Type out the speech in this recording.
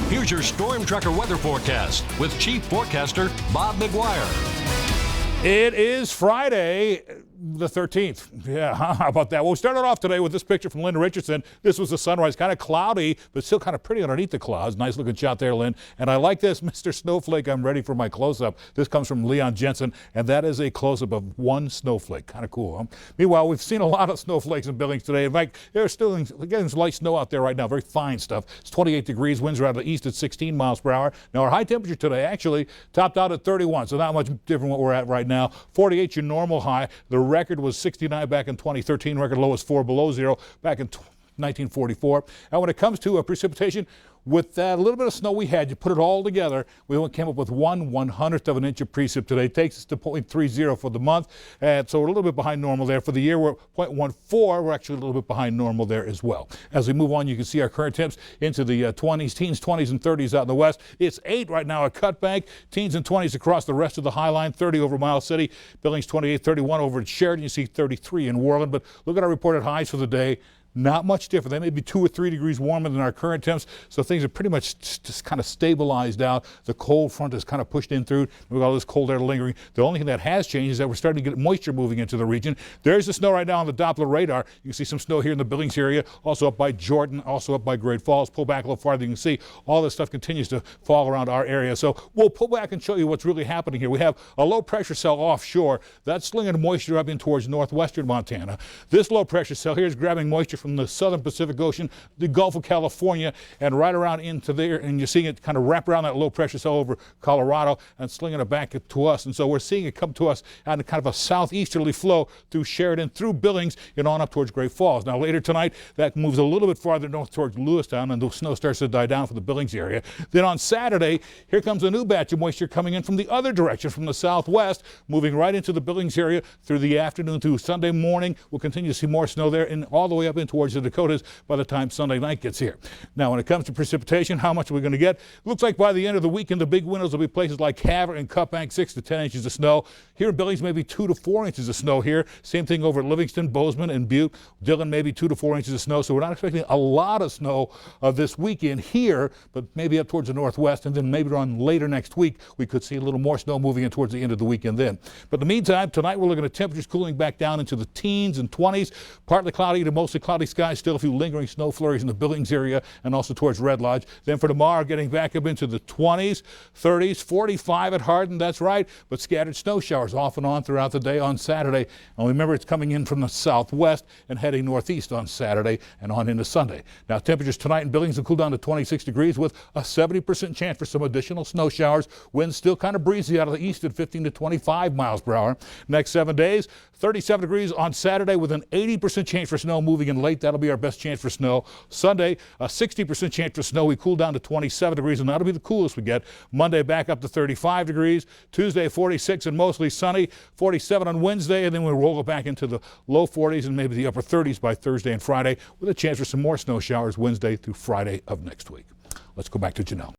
Here's your Storm Tracker weather forecast with Chief Forecaster Bob McGuire. It is Friday, the 13th. Yeah, how about that? Well, we started off today with this picture from Lynn Richardson. This was the sunrise, kind of cloudy, but still kind of pretty underneath the clouds. Nice looking shot there, Lynn. And I like this, Mr. Snowflake. I'm ready for my close-up. This comes from Leon Jensen, and that is a close-up of one snowflake. Kind of cool, huh? Meanwhile, we've seen a lot of snowflakes in Billings today. In fact, there's still getting some light snow out there right now, very fine stuff. It's 28 degrees, winds are out of the east at 16 miles per hour. Now, our high temperature today actually topped out at 31, so not much different what we're at right now. 48 your normal high. The record was 69 back in 2013. Record low was 4 below zero back in 1944. And when it comes to precipitation, with that little bit of snow we had, you put it all together, we came up with 1/100th of an inch of precip today. Takes us to 0.30 for the month. And so we're a little bit behind normal there. For the year, we're 0.14. We're actually a little bit behind normal there as well. As we move on, you can see our current temps into the 20s, teens, 20s, and 30s out in the west. It's 8 right now at Cutbank. Teens and 20s across the rest of the High Line. 30 over Miles City. Billings 28, 31 over at Sheridan. You see 33 in Worland. But look at our reported highs for the day. Not much different. They may be 2 or 3 degrees warmer than our current temps, so things are pretty much just kind of stabilized out. The cold front is kind of pushed in through. We've got all this cold air lingering. The only thing that has changed is that we're starting to get moisture moving into the region. There's the snow right now on the Doppler radar. You can see some snow here in the Billings area, also up by Jordan, also up by Great Falls. Pull back a little farther, you can see all this stuff continues to fall around our area. So we'll pull back and show you what's really happening here. We have a low pressure cell offshore. That's slinging moisture up in towards northwestern Montana. This low pressure cell here is grabbing moisture from the southern Pacific Ocean, the Gulf of California, and right around into there, and you're seeing it kind of wrap around that low pressure cell over Colorado and slinging it back to us. And so we're seeing it come to us on kind of a southeasterly flow through Sheridan, through Billings, and on up towards Great Falls. Now later tonight, that moves a little bit farther north towards Lewistown, and the snow starts to die down for the Billings area. Then on Saturday, here comes a new batch of moisture coming in from the other direction, from the southwest, moving right into the Billings area through the afternoon through Sunday morning. We'll continue to see more snow there and all the way up in towards the Dakotas by the time Sunday night gets here. Now, when it comes to precipitation, how much are we going to get? Looks like by the end of the weekend, the big windows will be places like Havre and Cutbank, 6 to 10 inches of snow. Here in Billings, maybe 2 to 4 inches of snow here. Same thing over at Livingston, Bozeman, and Butte. Dillon, maybe 2 to 4 inches of snow. So we're not expecting a lot of snow this weekend here, but maybe up towards the northwest, and then maybe around later next week, we could see a little more snow moving in towards the end of the weekend then. But in the meantime, tonight we're looking at temperatures cooling back down into the teens and 20s. Partly cloudy to mostly cloudy skies. Still a few lingering snow flurries in the Billings area and also towards Red Lodge. Then for tomorrow, getting back up into the 20s, 30s, 45 at Hardin, that's right, but scattered snow showers off and on throughout the day on Saturday. And remember, it's coming in from the southwest and heading northeast on Saturday and on into Sunday. Now, temperatures tonight in Billings will cool down to 26 degrees with a 70% chance for some additional snow showers. Winds still kind of breezy out of the east at 15 to 25 miles per hour. Next 7 days, 37 degrees on Saturday with an 80% chance for snow moving in late. That'll be our best chance for snow. Sunday, a 60% chance for snow. We cool down to 27 degrees, and that'll be the coolest we get. Monday, back up to 35 degrees. Tuesday, 46 and mostly sunny. 47 on Wednesday, and then we'll roll it back into the low 40s and maybe the upper 30s by Thursday and Friday with a chance for some more snow showers Wednesday through Friday of next week. Let's go back to Janelle.